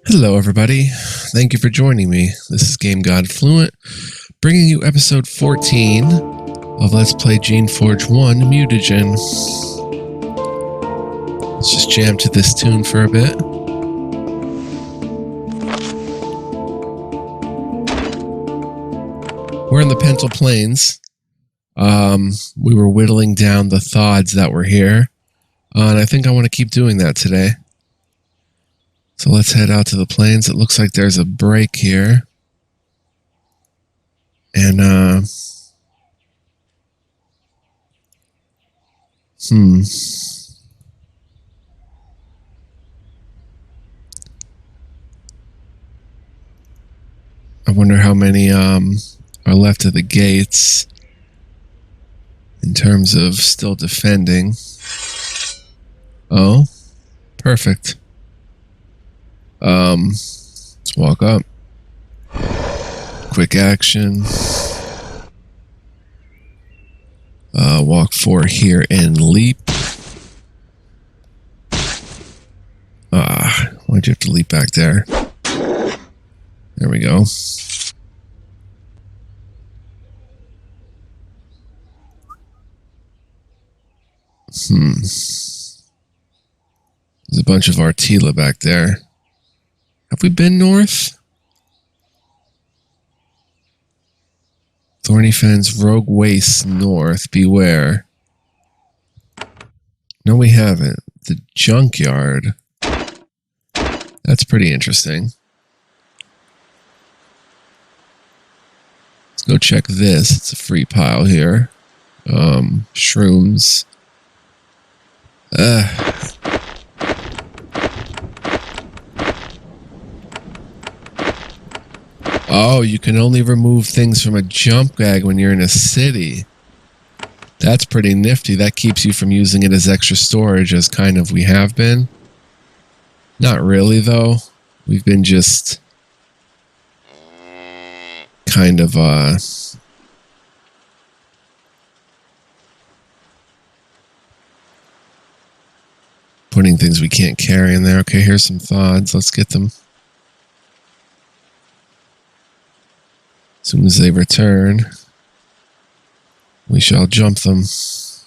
Hello, everybody. Thank you for joining me. This is Game God Fluent, bringing you episode 14 of Let's Play Geneforge 1 Mutagen. Let's just jam to this tune for a bit. We're in the Pentil Plains. We were whittling down the thods that were here, and I think I want to keep doing that today. So let's head out to the plains. It looks like there's a break here. And, I wonder how many, are left of the gates in terms of still defending. Oh, perfect. Let's walk up. Quick action. Walk forward here and leap. Why'd you have to leap back there? There we go. There's a bunch of Artila back there. Have we been north? Thorny Fens, Rogue Wastes, north. Beware. No, we haven't. The junkyard. That's pretty interesting. Let's go check this. It's a free pile here. Shrooms. Oh, you can only remove things from a jump gag when you're in a city. That's pretty nifty. That keeps you from using it as extra storage, as kind of we have been. Not really, though. We've been just kind of, putting things we can't carry in there. Okay, here's some thods. Let's get them. As soon as they return, we shall jump them. As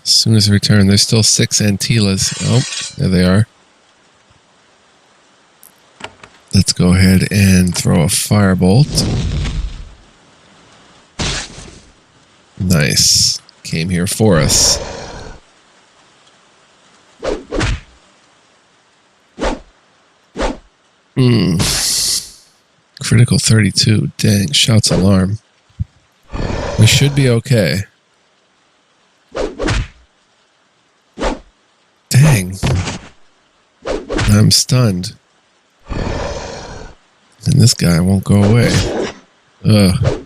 soon as they return, there's still 6 Antilas. Oh, there they are. Let's go ahead and throw a firebolt. Nice. Came here for us. Critical 32. Dang, shouts alarm. We should be okay. Dang. I'm stunned. And this guy won't go away. Ugh.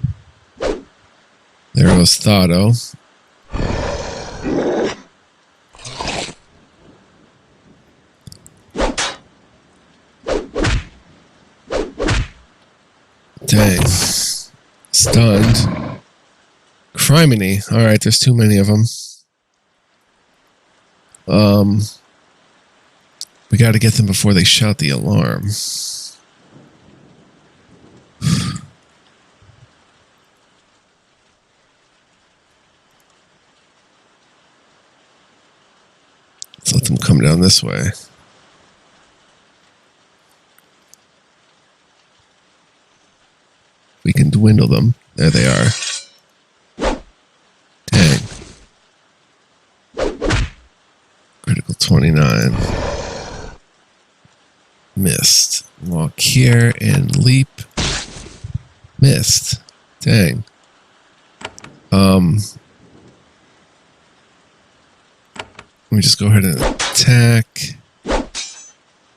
There goes Thotto. Dang. Stunned. Criminy. Alright, there's too many of them. We gotta get them before they shout the alarm. Let's let them come down this way. We can dwindle them. There they are. Dang. Critical 29. Missed. Walk here and leap. Missed. Dang. Let me just go ahead and attack.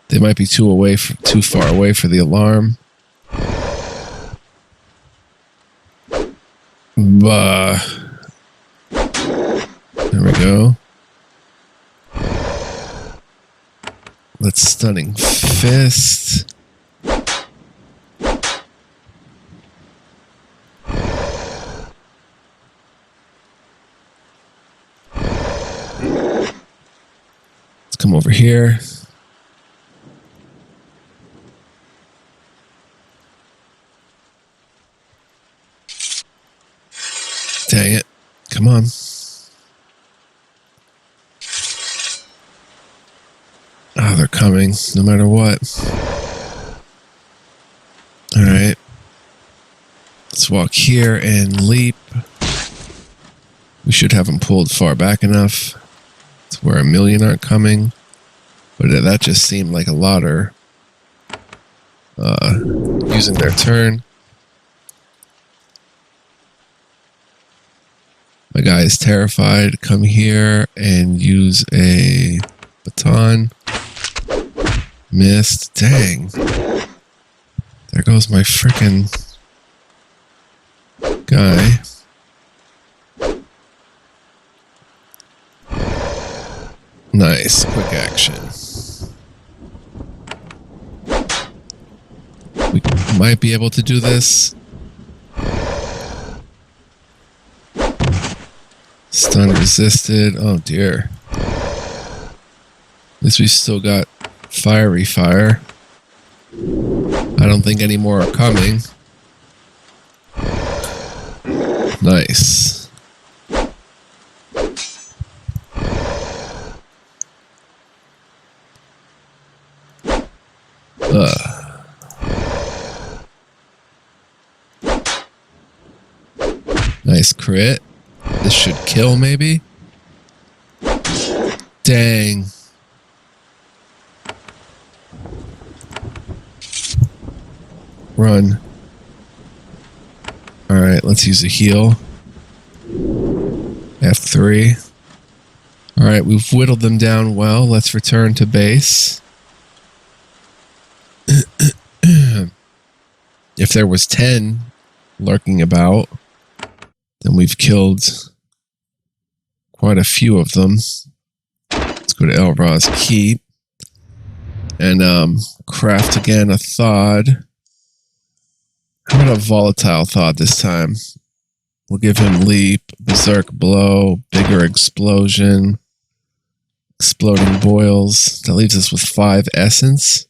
They might be too far away for the alarm. There we go. Let's Stunning Fist. come over here. Dang it. Come on. Oh, they're coming no matter what. Alright. Let's walk here and leap. We should have them pulled far back enough to where a million aren't coming. But that just seemed like a lot are using their turn. My guy is terrified. Come here and use a baton. Missed. Dang. There goes my frickin' guy. Nice. Quick action. We might be able to do this. Stun resisted. Oh dear. At least we still got fiery fire. I don't think any more are coming. Nice. Nice crit. This should kill, maybe? Dang. Run. Alright, let's use a heal. F3. Alright, we've whittled them down well. Let's return to base. If there was 10 lurking about, then we've killed quite a few of them. Let's go to Elra's Keep. And craft again a Thought. How about a volatile Thought this time? We'll give him Leap, Berserk Blow, Bigger Explosion, Exploding Boils. That leaves us with 5 Essence.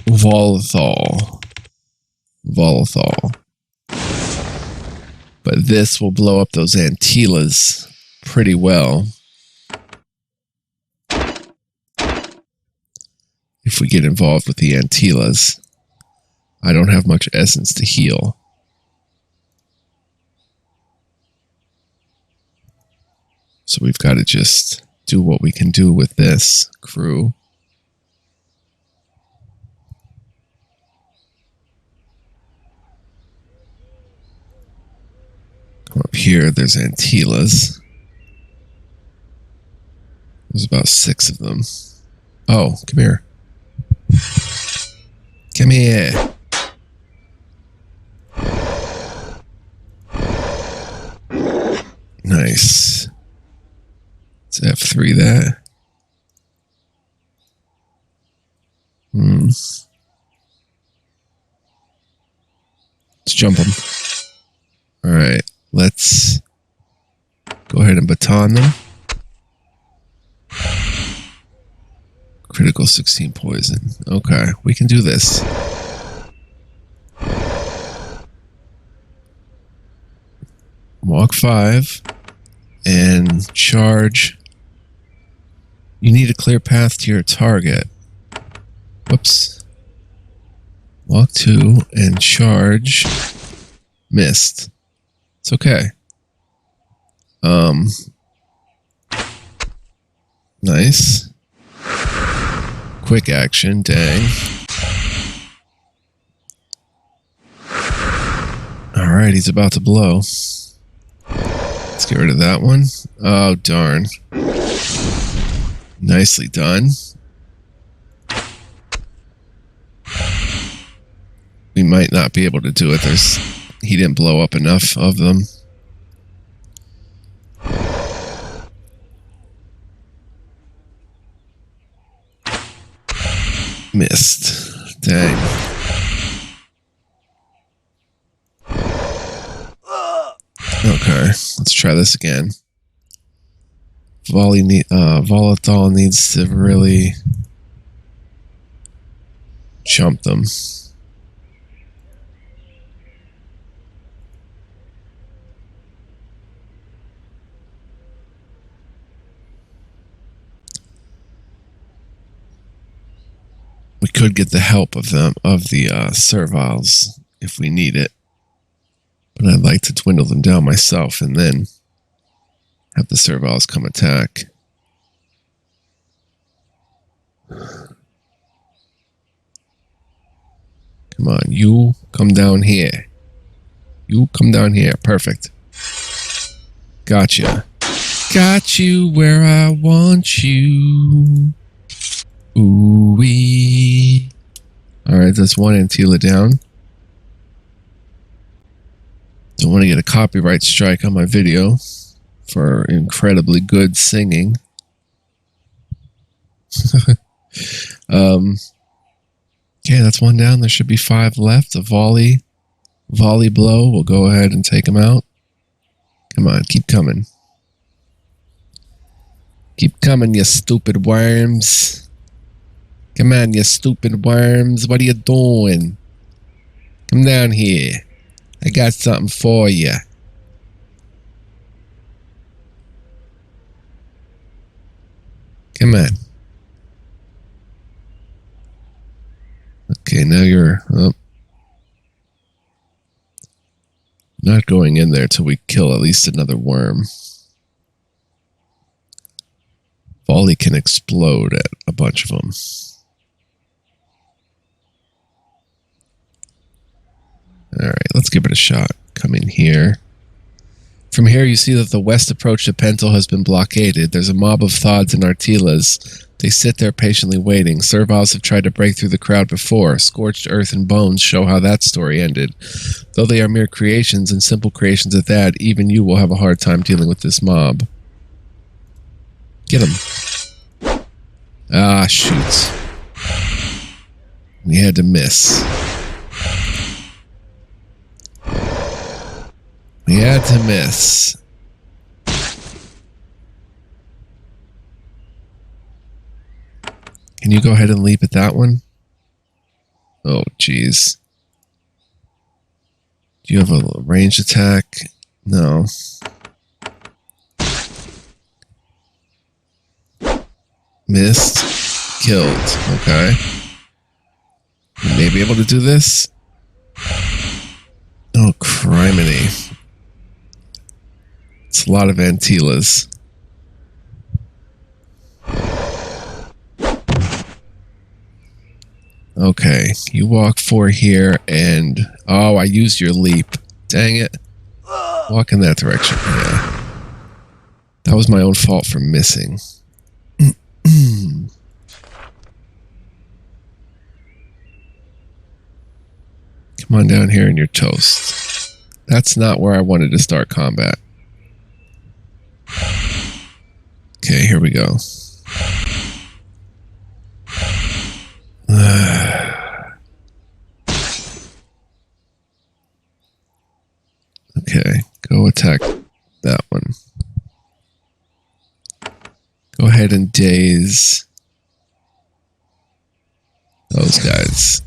Volatile. But this will blow up those Antillas pretty well. If we get involved with the Antillas. I don't have much essence to heal. So we've got to just do what we can do with this crew. Come up here, there's Antillas. There's about 6 of them. Oh, come here. Come here. Nice. Let's F3 that. Let's jump them. Alright, let's go ahead and baton them. Critical 16 poison. Okay, we can do this. Walk 5 and charge. You need a clear path to your target. Whoops. Walk 2 and charge. Missed. It's okay. Nice. Quick action, dang. Alright, he's about to blow. Let's get rid of that one. Oh, darn. Nicely done. We might not be able to do it. He didn't blow up enough of them. Missed. Dang. Okay, let's try this again. Volatile needs to really jump them. We could get the help of the serviles if we need it. But I'd like to dwindle them down myself and then have the serviles come attack. Come on, you come down here. You come down here. Perfect. Gotcha. Got you where I want you. Ooh-wee. Alright, that's one Antila down. Don't want to get a copyright strike on my video for incredibly good singing. Okay, that's one down. There should be 5 left. A volley blow. We'll go ahead and take them out. Come on, keep coming. Keep coming, you stupid worms. Come on, you stupid worms. What are you doing? Come down here. I got something for you. Come on. Okay, now you're up. Not going in there till we kill at least another worm. Volley can explode at a bunch of them. Alright, let's give it a shot. Come in here. From here you see that the west approach to Pentil has been blockaded. There's a mob of Thods and Artilas. They sit there patiently waiting. Serviles have tried to break through the crowd before. Scorched earth and bones show how that story ended. Though they are mere creations, and simple creations at that, even you will have a hard time dealing with this mob. Get him. Ah, shoot. We had to miss. We had to miss. Can you go ahead and leap at that one? Oh, jeez. Do you have a ranged attack? No. Missed. Killed. Okay. You may be able to do this. Oh, criminy. It's a lot of Antilas. Okay, you walk 4 here and... Oh, I used your leap. Dang it. Walk in that direction. Yeah. That was my own fault for missing. Come on down here and you're toast. That's not where I wanted to start combat. Okay, here we go. Okay, go attack that one. Go ahead and daze those guys.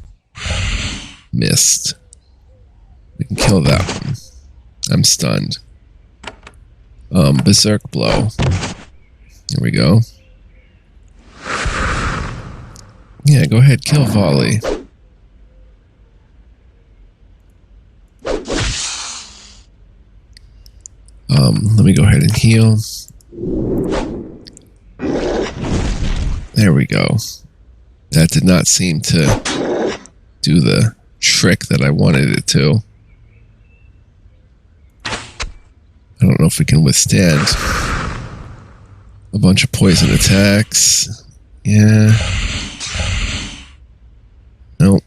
Missed. We can kill that one. I'm stunned. Berserk blow. Here we go. Yeah, go ahead, kill volley. Let me go ahead and heal. There we go. That did not seem to do the trick that I wanted it to. I don't know if we can withstand a bunch of poison attacks. Yeah. Nope.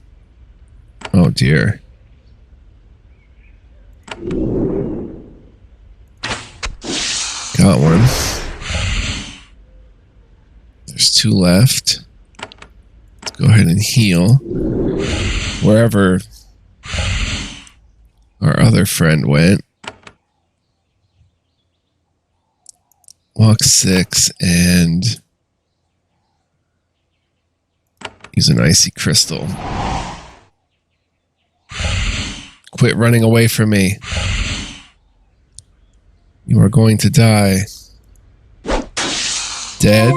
Oh dear. Got one. There's 2 left. Let's go ahead and heal. Wherever our other friend went. Walk 6 and use an icy crystal. Quit running away from me. You are going to die. Dead.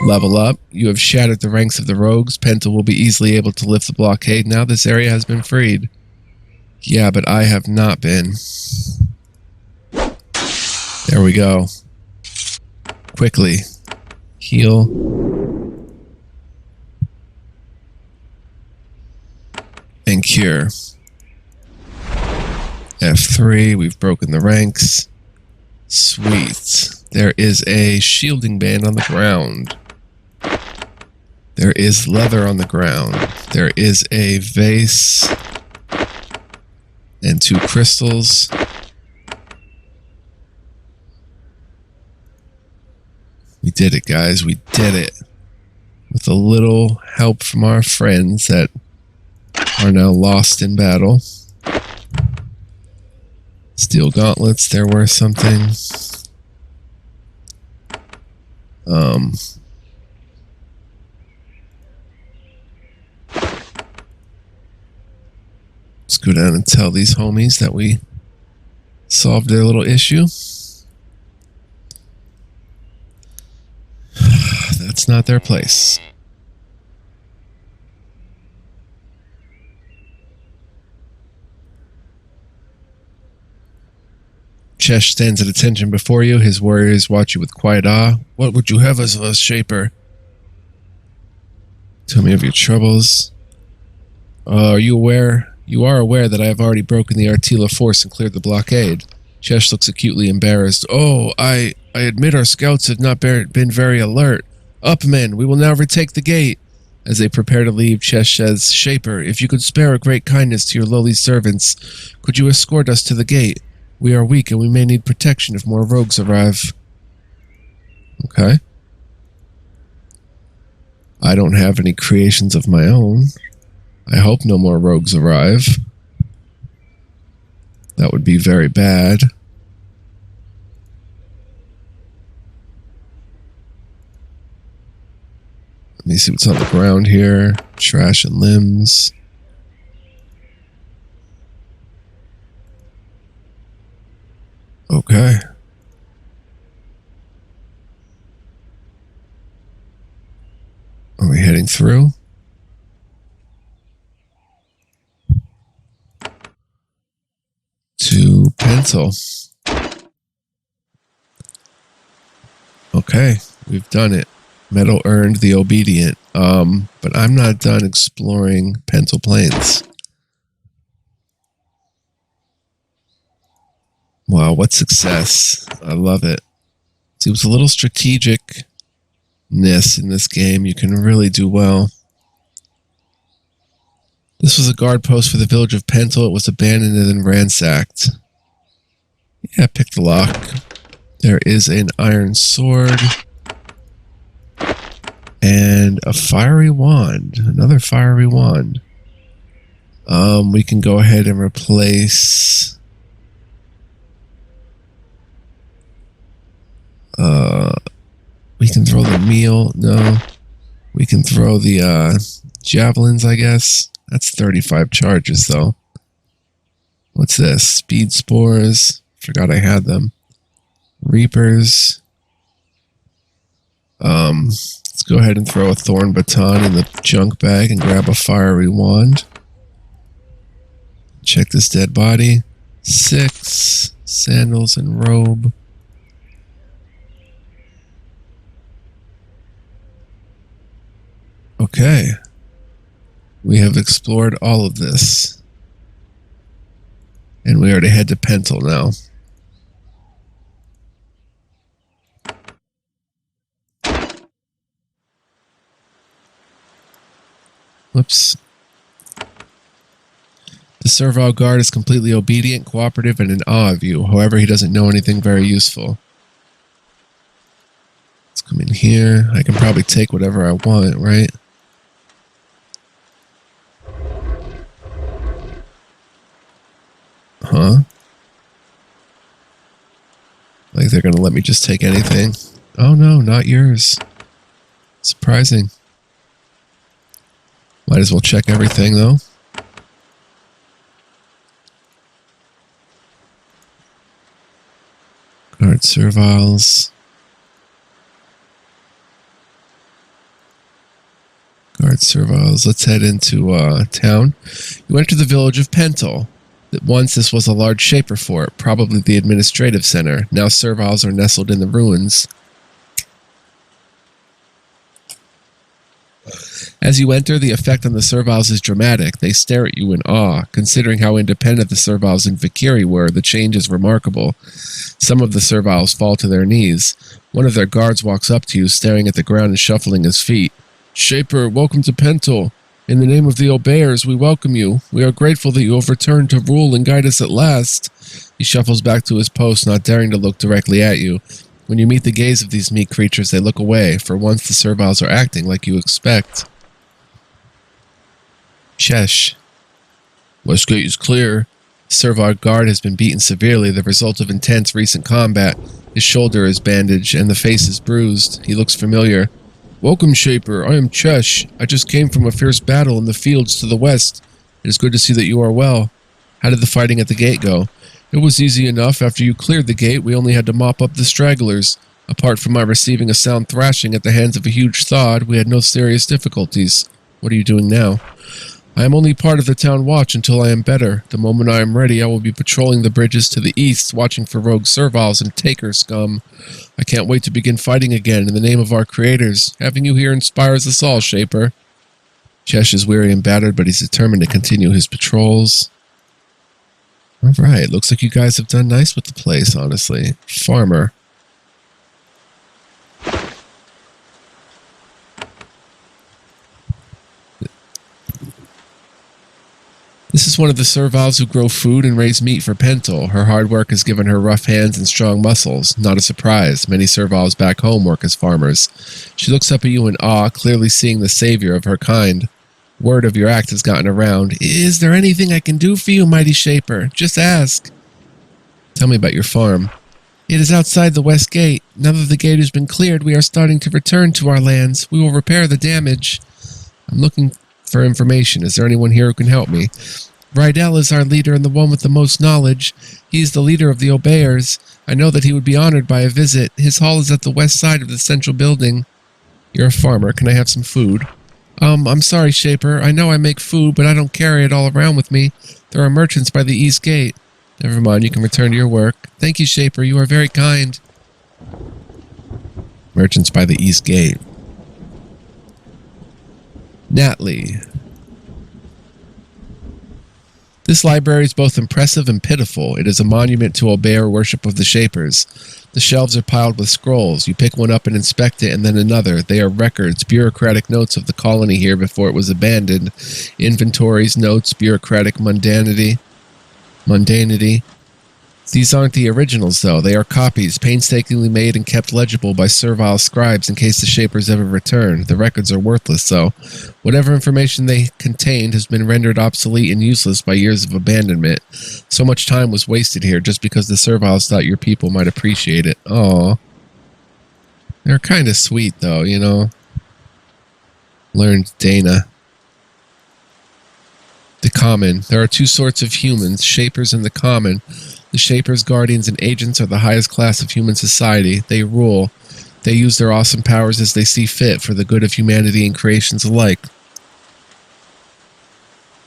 Level up. You have shattered the ranks of the rogues. Pentil will be easily able to lift the blockade. Now this area has been freed. Yeah, but I have not been. There we go. Quickly. Heal. And cure. F3, we've broken the ranks. Sweet. There is a shielding band on the ground. There is leather on the ground. There is a vase. And 2 crystals. We did it, guys. We did it. With a little help from our friends that are now lost in battle. Steel gauntlets, they're worth something. Let's go down and tell these homies that we solved their little issue. That's not their place. Chesh stands at attention before you. His warriors watch you with quiet awe. What would you have as a shaper? Tell me of your troubles. Are you aware? You are aware that I have already broken the Artila force and cleared the blockade. Chesh looks acutely embarrassed. Oh, I admit our scouts have not been very alert. Up, men, we will now retake the gate. As they prepare to leave, Chesh says, Shaper, if you could spare a great kindness to your lowly servants, could you escort us to the gate? We are weak and we may need protection if more rogues arrive. Okay. I don't have any creations of my own. I hope no more rogues arrive. That would be very bad. Let me see what's on the ground here. Trash and limbs. Okay. Are we heading through? To Pentil. Okay, we've done it. Medal earned, the obedient. But I'm not done exploring Pentil Plains. Wow, what success. I love it. See, it was a little strategicness in this game. You can really do well. This was a guard post for the village of Pentil. It was abandoned and then ransacked. Yeah, pick the lock. There is an iron sword. And a fiery wand. Another fiery wand. We can go ahead and replace... we can throw the meal. No. We can throw the javelins, I guess. That's 35 charges, though. What's this? Speed spores. Forgot I had them. Reapers. Let's go ahead and throw a thorn baton in the junk bag and grab a fiery wand. Check this dead body. 6 sandals and robe. Okay. We have explored all of this. And we are to head to Pentil now. Whoops. The servile guard is completely obedient, cooperative, and in awe of you. However, he doesn't know anything very useful. Let's come in here. I can probably take whatever I want, right? they're going to let me just take anything. Oh no, not yours. Surprising. Might as well check everything though. Guard serviles. Guard serviles. Let's head into town. You enter the village of Pentil. Once this was a large shaper fort, probably the administrative center. Now serviles are nestled in the ruins. As you enter, the effect on the serviles is dramatic. They stare at you in awe. Considering how independent the serviles in Vikiri were, the change is remarkable. Some of the serviles fall to their knees. One of their guards walks up to you, staring at the ground and shuffling his feet. Shaper, welcome to Pentil. In the name of the Obeyers, we welcome you. We are grateful that you have returned to rule and guide us at last. He shuffles back to his post, not daring to look directly at you. When you meet the gaze of these meek creatures, they look away. For once, the serviles are acting like you expect. Chesh. Westgate is clear. The servile guard has been beaten severely, the result of intense recent combat. His shoulder is bandaged, and the face is bruised. He looks familiar. Welcome, Shaper. I am Chesh. I just came from a fierce battle in the fields to the west. It is good to see that you are well. How did the fighting at the gate go? It was easy enough. After you cleared the gate, we only had to mop up the stragglers. Apart from my receiving a sound thrashing at the hands of a huge thod, we had no serious difficulties. What are you doing now? I am only part of the town watch until I am better. The moment I am ready, I will be patrolling the bridges to the east, watching for rogue serviles and taker scum. I can't wait to begin fighting again in the name of our creators. Having you here inspires us all, Shaper. Chesh is weary and battered, but he's determined to continue his patrols. Alright, looks like you guys have done nice with the place, honestly. Farmer. This is one of the serviles who grow food and raise meat for Pentil. Her hard work has given her rough hands and strong muscles. Not a surprise. Many serviles back home work as farmers. She looks up at you in awe, clearly seeing the savior of her kind. Word of your act has gotten around. Is there anything I can do for you, mighty Shaper? Just ask. Tell me about your farm. It is outside the west gate. Now that the gate has been cleared, we are starting to return to our lands. We will repair the damage. I'm looking for information. Is there anyone here who can help me? Rydell is our leader and the one with the most knowledge. He is the leader of the Obeyers. I know that he would be honored by a visit. His hall is at the west side of the central building. You're a farmer. Can I have some food? I'm sorry, Shaper. I know I make food, but I don't carry it all around with me. There are merchants by the east gate. Never mind, you can return to your work. Thank you, Shaper. You are very kind. Merchants by the east gate. Natley. This library is both impressive and pitiful. It is a monument to Obeyer worship of the Shapers. The shelves are piled with scrolls. You pick one up and inspect it, and then another. They are records, bureaucratic notes of the colony here before it was abandoned. Inventories, notes, bureaucratic mundanity. These aren't the originals, though. They are copies, painstakingly made and kept legible by servile scribes in case the Shapers ever return. The records are worthless, though. Whatever information they contained has been rendered obsolete and useless by years of abandonment. So much time was wasted here just because the serviles thought your people might appreciate it. Aww. They're kind of sweet, though, you know. Learned Dana. The Common. There are two sorts of humans, Shapers and the Common. The Shapers, Guardians, and Agents are the highest class of human society. They rule. They use their awesome powers as they see fit for the good of humanity and creations alike.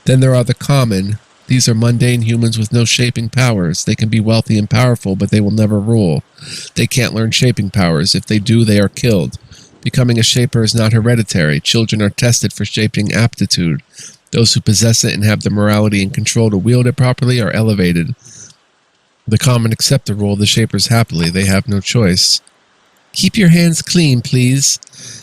Then there are the Common. These are mundane humans with no shaping powers. They can be wealthy and powerful, but they will never rule. They can't learn shaping powers. If they do, they are killed. Becoming a Shaper is not hereditary. Children are tested for shaping aptitude. Those who possess it and have the morality and control to wield it properly are elevated. The Common accept the rule of the Shapers happily. They have no choice. Keep your hands clean, please.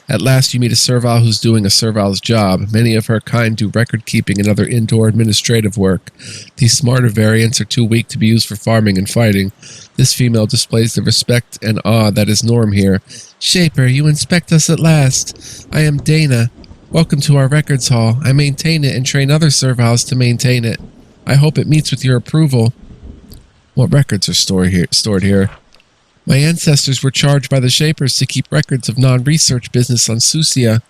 At last you meet a servile who's doing a servile's job. Many of her kind do record-keeping and other indoor administrative work. These smarter variants are too weak to be used for farming and fighting. This female displays the respect and awe that is norm here. Shaper, you inspect us at last. I am Dana. Welcome to our records hall. I maintain it and train other serviles to maintain it. I hope it meets with your approval. What records are stored here? My ancestors were charged by the Shapers to keep records of non-research business on Susia.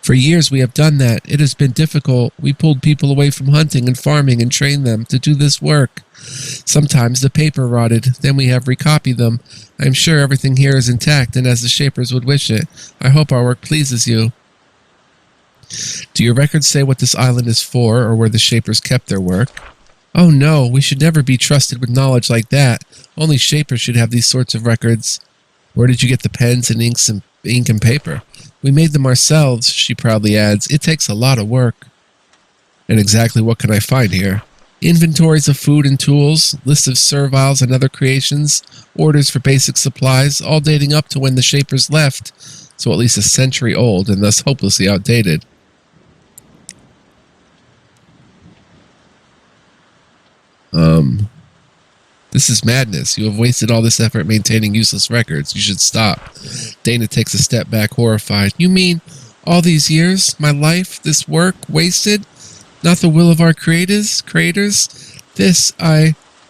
For years we have done that. It has been difficult. We pulled people away from hunting and farming and trained them to do this work. Sometimes the paper rotted, then we have recopied them. I am sure everything here is intact and as the Shapers would wish it. I hope our work pleases you. Do your records say what this island is for, or where the Shapers kept their work? Oh no, we should never be trusted with knowledge like that. Only Shapers should have these sorts of records. Where did you get the pens and ink and paper? We made them ourselves, she proudly adds. It takes a lot of work. And exactly what can I find here? Inventories of food and tools, lists of serviles and other creations, orders for basic supplies, all dating up to when the Shapers left, so at least a century old and thus hopelessly outdated. This is madness. You have wasted all this effort maintaining useless records. You should stop. Dana takes a step back, horrified. You mean all these years? My life? This work? Wasted? Not the will of our creators?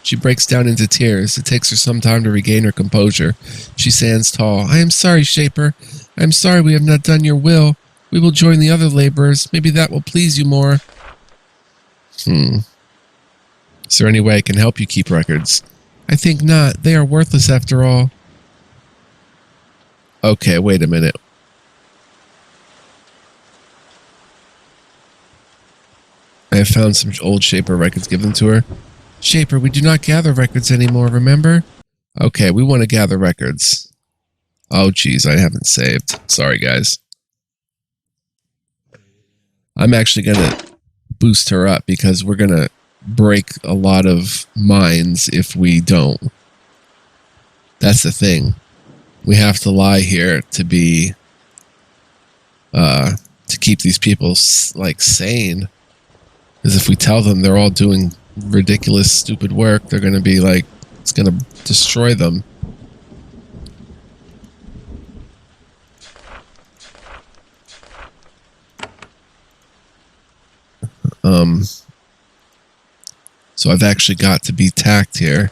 She breaks down into tears. It takes her some time to regain her composure. She stands tall. I am sorry, Shaper. I am sorry we have not done your will. We will join the other laborers. Maybe that will please you more. Is there any way I can help you keep records? I think not. They are worthless after all. Okay, wait a minute. I have found some old Shaper records. Give them to her. Shaper, we do not gather records anymore, remember? Okay, we want to gather records. Oh, geez, I haven't saved. Sorry, guys. I'm actually going to boost her up because we're going to break a lot of minds if we don't. That's the thing. We have to lie here to be to keep these people like sane, because if we tell them they're all doing ridiculous stupid work, they're going to be like, it's going to destroy them. So I've actually got to be tact here.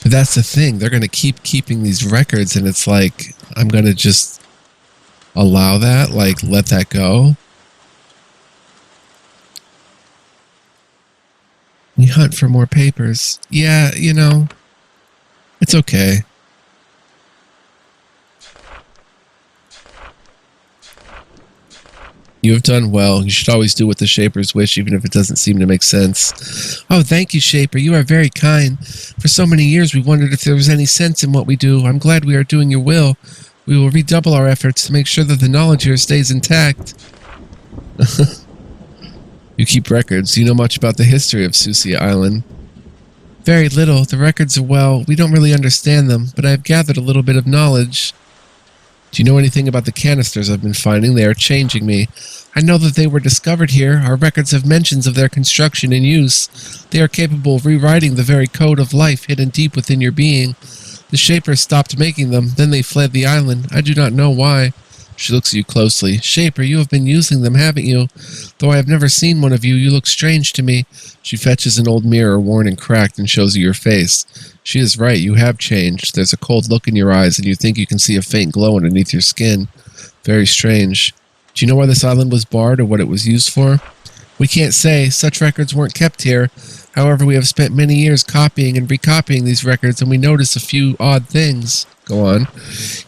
But that's the thing. They're going to keep keeping these records, and it's like, I'm going to just allow that, like, let that go. We hunt for more papers. Yeah, you know, it's okay. You have done well. You should always do what the Shapers wish, even if it doesn't seem to make sense. Oh, thank you, Shaper. You are very kind. For so many years, we wondered if there was any sense in what we do. I'm glad we are doing your will. We will redouble our efforts to make sure that the knowledge here stays intact. You keep records. Do you know much about the history of Susia Island? Very little. The records are, well, we don't really understand them, but I have gathered a little bit of knowledge. Do you know anything about the canisters I've been finding? They are changing me. I know that they were discovered here. Our records have mentions of their construction and use. They are capable of rewriting the very code of life hidden deep within your being. The Shapers stopped making them, then they fled the island. I do not know why. She looks at you closely. Shaper, you have been using them, haven't you? Though I have never seen one of you, you look strange to me. She fetches an old mirror, worn and cracked, and shows you your face. She is right, you have changed. There's a cold look in your eyes, and you think you can see a faint glow underneath your skin. Very strange. Do you know why this island was barred, or what it was used for? We can't say. Such records weren't kept here. However, we have spent many years copying and recopying these records, and we notice a few odd things. Go on.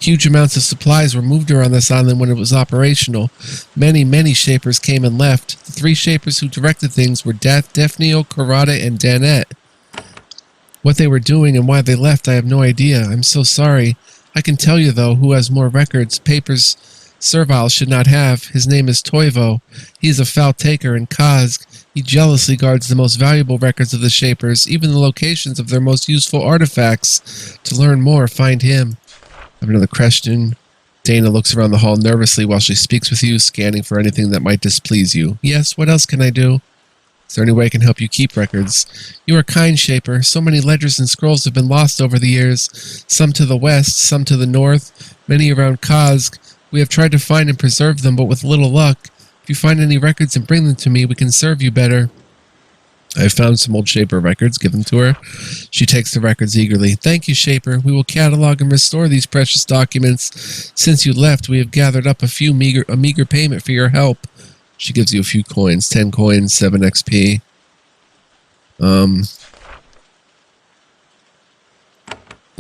Huge amounts of supplies were moved around this island when it was operational. Many Shapers came and left. The 3 Shapers who directed things were Daphne, Karada, and Danette. What they were doing and why they left, I have no idea. I'm so sorry. I can tell you, though, who has more records, papers Servile should not have. His name is Toivo. He is a foul taker in Kazg. He jealously guards the most valuable records of the Shapers, even the locations of their most useful artifacts. To learn more, find him. I have another question. Dana looks around the hall nervously while she speaks with you, scanning for anything that might displease you. Yes, what else can I do? Is there any way I can help you keep records? You are kind, Shaper. So many ledgers and scrolls have been lost over the years. Some to the west, some to the north, many around Kazg. We have tried to find and preserve them, but with little luck. If you find any records and bring them to me, we can serve you better. I have found some old Shaper records. Give them to her. She takes the records eagerly. Thank you, Shaper. We will catalog and restore these precious documents. Since you left, we have gathered up a meager payment for your help. She gives you a few coins. 10 coins, 7 XP.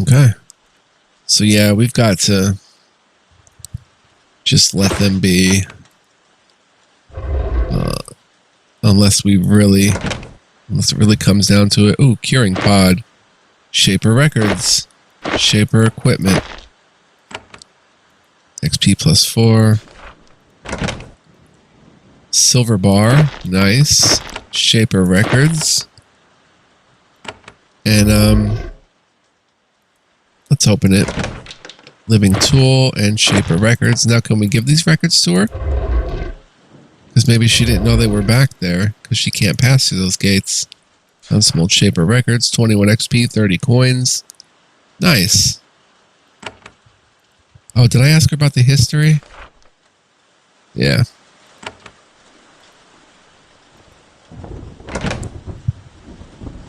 Okay. So yeah, we've got to just let them be. Unless it really comes down to it. Ooh, curing pod. Shaper records. Shaper equipment. XP plus 4. Silver bar. Nice. Shaper records. And, let's open it. Living tool and Shaper records. Now can we give these records to her? Because maybe she didn't know they were back there, because she can't pass through those gates. Found some old Shaper records, 21 XP, 30 coins. Nice. Oh, did I ask her about the history? Yeah.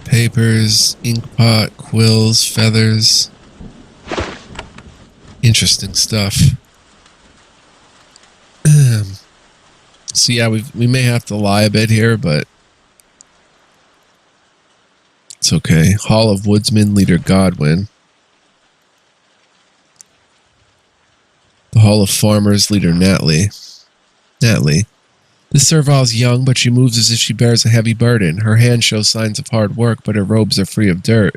Papers, ink pot, quills, feathers. Interesting stuff. So yeah, we may have to lie a bit here, but it's okay. Hall of Woodsman, Leader Godwin. The Hall of Farmers, Leader Natalie. This servile is young, but she moves as if she bears a heavy burden. Her hands show signs of hard work, but her robes are free of dirt.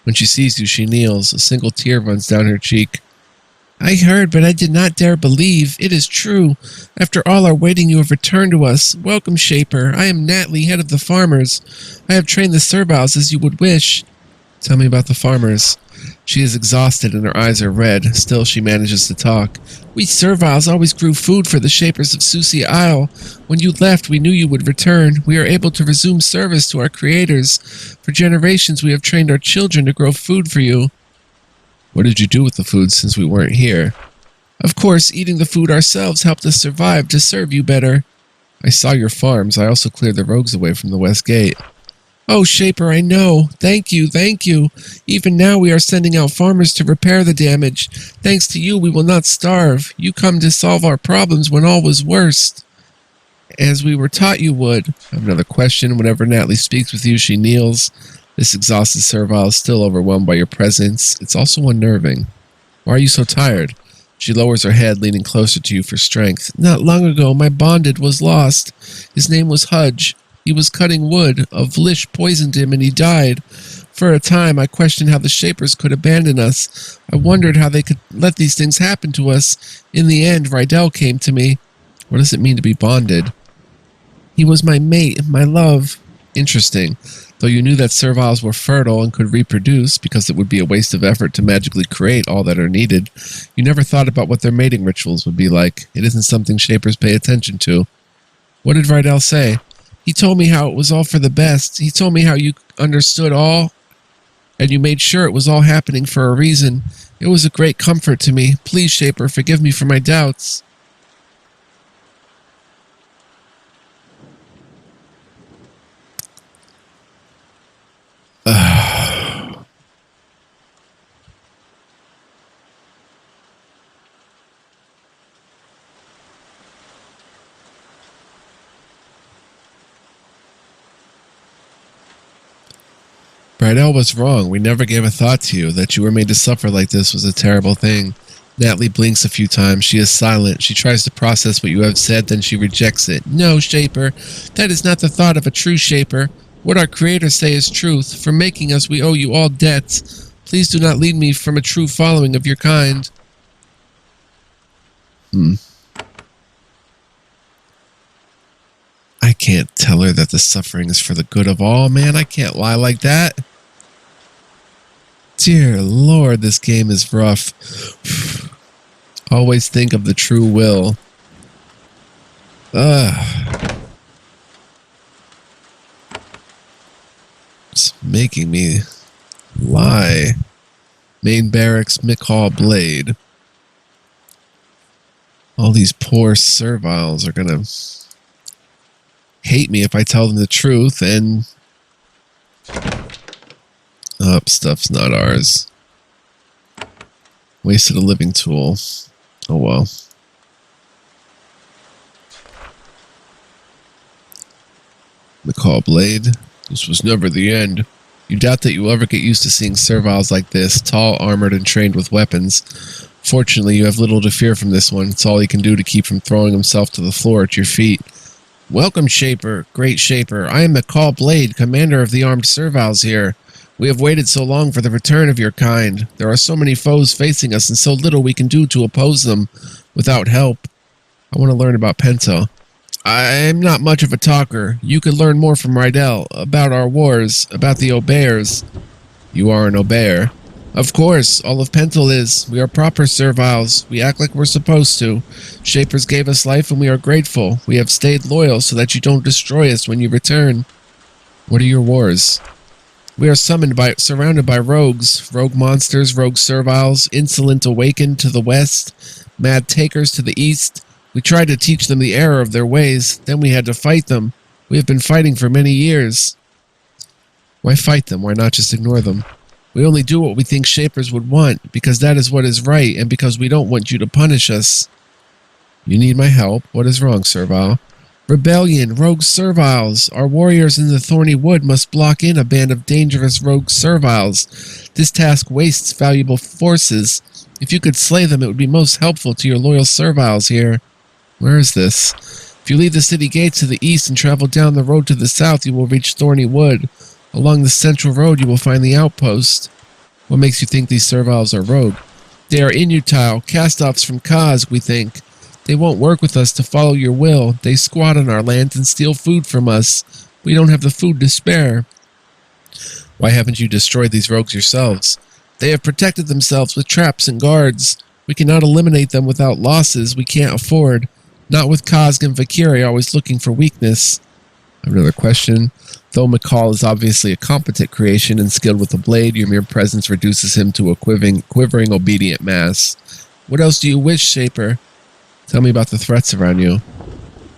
When she sees you, she kneels. A single tear runs down her cheek. I heard, but I did not dare believe. It is true. After all our waiting, you have returned to us. Welcome, Shaper. I am Natalie, head of the farmers. I have trained the serviles as you would wish. Tell me about the farmers. She is exhausted and her eyes are red. Still, she manages to talk. We serviles always grew food for the Shapers of Susia Isle. When you left, we knew you would return. We are able to resume service to our creators. For generations, we have trained our children to grow food for you. What did you do with the food since we weren't here? Of course, eating the food ourselves helped us survive to serve you better. I saw your farms. I also cleared the rogues away from the west gate. Oh, Shaper, I know. Thank you, thank you. Even now we are sending out farmers to repair the damage. Thanks to you, we will not starve. You come to solve our problems when all was worst. As we were taught you would. I have another question. Whenever Natalie speaks with you, she kneels. This exhausted servile is still overwhelmed by your presence. It's also unnerving. Why are you so tired? She lowers her head, leaning closer to you for strength. Not long ago, my bonded was lost. His name was Hudge. He was cutting wood. A Vlish poisoned him and he died. For a time, I questioned how the Shapers could abandon us. I wondered how they could let these things happen to us. In the end, Rydell came to me. What does it mean to be bonded? He was my mate, my love. Interesting. Though you knew that serviles were fertile and could reproduce, because it would be a waste of effort to magically create all that are needed, you never thought about what their mating rituals would be like. It isn't something Shapers pay attention to. What did Rydell say? He told me how it was all for the best. He told me how you understood all, and you made sure it was all happening for a reason. It was a great comfort to me. Please, Shaper, forgive me for my doubts. Rydell was wrong. We never gave a thought to you. That you were made to suffer like this was a terrible thing. Natalie blinks a few times. She is silent. She tries to process what you have said, then she rejects it. No, Shaper. That is not the thought of a true Shaper. What our creators say is truth. For making us, we owe you all debts. Please do not lead me from a true following of your kind. I can't tell her that the suffering is for the good of all, man. I can't lie like that. Dear Lord, this game is rough. Always think of the true will. It's making me lie. Main barracks, Mick Hall Blade. All these poor serviles are gonna hate me if I tell them the truth, and... stuff's not ours. Wasted a living tool. Oh well. McCall Blade. This was never the end. You doubt that you'll ever get used to seeing serviles like this, tall, armored, and trained with weapons. Fortunately, you have little to fear from this one. It's all he can do to keep from throwing himself to the floor at your feet. Welcome, Shaper, great Shaper. I am McCall Blade, commander of the armed serviles here. We have waited so long for the return of your kind. There are so many foes facing us and so little we can do to oppose them without help. I want to learn about Pentil. I'm not much of a talker. You could learn more from Rydell, about our wars, about the Obeyers. You are an Obeyer. Of course, all of Pentil is. We are proper serviles. We act like we're supposed to. Shapers gave us life and we are grateful. We have stayed loyal so that you don't destroy us when you return. What are your wars? We are surrounded by rogues, rogue monsters, rogue serviles, insolent awakened to the west, mad takers to the east. We tried to teach them the error of their ways, then we had to fight them. We have been fighting for many years. Why fight them? Why not just ignore them? We only do what we think Shapers would want, because that is what is right, and because we don't want you to punish us. You need my help. What is wrong, Servile? Rebellion, rogue serviles. Our warriors in the Thorny Wood must block in a band of dangerous rogue serviles. This task wastes valuable forces. If you could slay them, it would be most helpful to your loyal serviles here. Where is this? If you leave the city gates to the east and travel down the road to the south, you will reach Thorny Wood. Along the central road, you will find the outpost. What makes you think these serviles are rogue? They are inutile, cast-offs from Kaz, we think. They won't work with us to follow your will. They squat on our land and steal food from us. We don't have the food to spare. Why haven't you destroyed these rogues yourselves? They have protected themselves with traps and guards. We cannot eliminate them without losses we can't afford. Not with Kaz and Valkyrie always looking for weakness. I have another question. Though McCall is obviously a competent creation and skilled with the blade, your mere presence reduces him to a quivering, obedient mass. What else do you wish, Shaper? Tell me about the threats around you.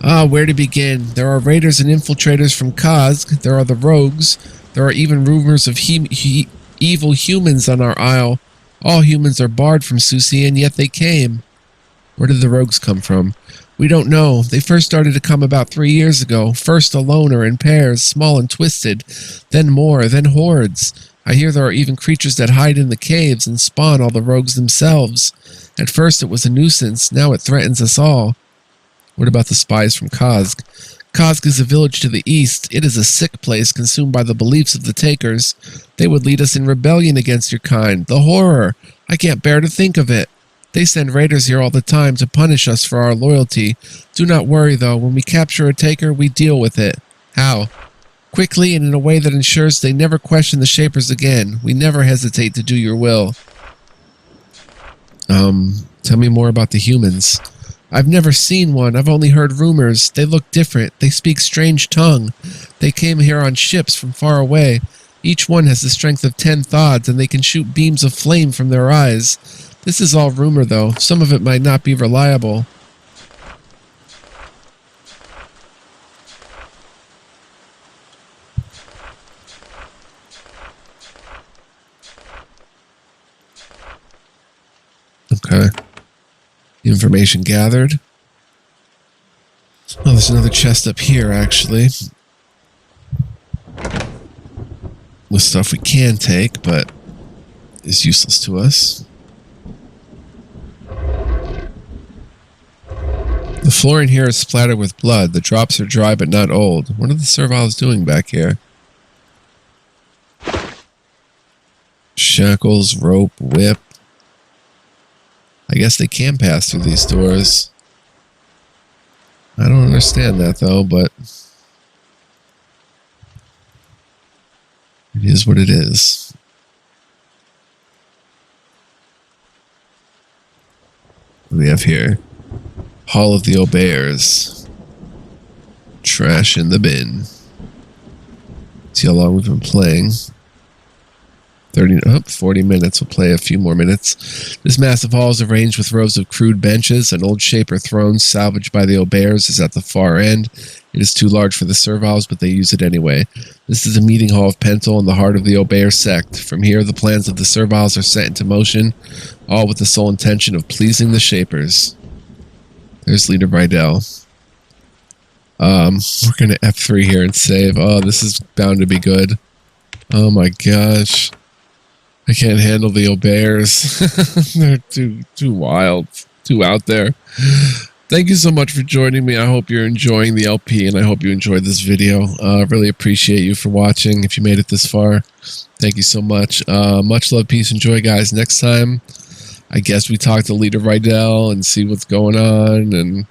Where to begin? There are raiders and infiltrators from Kaz. There are the rogues. There are even rumors of evil humans on our isle. All humans are barred from Susi, and yet they came. Where did the rogues come from? We don't know. They first started to come about 3 years ago. First alone or in pairs, small and twisted. Then more, then hordes. I hear there are even creatures that hide in the caves and spawn all the rogues themselves. At first it was a nuisance, now it threatens us all. What about the spies from Kazg? Kazg is a village to the east. It is a sick place consumed by the beliefs of the Takers. They would lead us in rebellion against your kind. The horror! I can't bear to think of it. They send raiders here all the time to punish us for our loyalty. Do not worry though, when we capture a Taker, we deal with it. How? Quickly and in a way that ensures they never question the Shapers again. We never hesitate to do your will. Tell me more about the humans. I've never seen one. I've only heard rumors. They look different. They speak strange tongue. They came here on ships from far away. Each one has the strength of 10 thods, and they can shoot beams of flame from their eyes. This is all rumor, though. Some of it might not be reliable. Okay. Information gathered. Oh, there's another chest up here, actually. With stuff we can take, but is useless to us. The floor in here is splattered with blood. The drops are dry but not old. What are the serviles doing back here? Shackles, rope, whip. I guess they can pass through these doors. I don't understand that though, but it is what it is. What do we have here? Hall of the Obeyers. Trash in the bin. See how long we've been playing. 40 minutes. We'll play a few more minutes. This massive hall is arranged with rows of crude benches. An old shaper throne salvaged by the Aubairs is at the far end. It is too large for the serviles, but they use it anyway. This is the meeting hall of Pentil in the heart of the Aubair sect. From here, the plans of the serviles are set into motion, all with the sole intention of pleasing the shapers. There's Leader Rydell. We're going to F3 here and save. Oh, this is bound to be good. Oh my gosh. I can't handle the Aubairs. They're too wild, too out there. Thank you so much for joining me. I hope you're enjoying the LP, and I hope you enjoyed this video. Really appreciate you for watching. If you made it this far, thank you so much. Much love, peace, and joy, guys. Next time, I guess we talk to Leader Rydell and see what's going on, and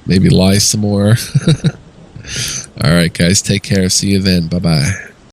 maybe lie some more. All right, guys, take care. See you then. Bye-bye.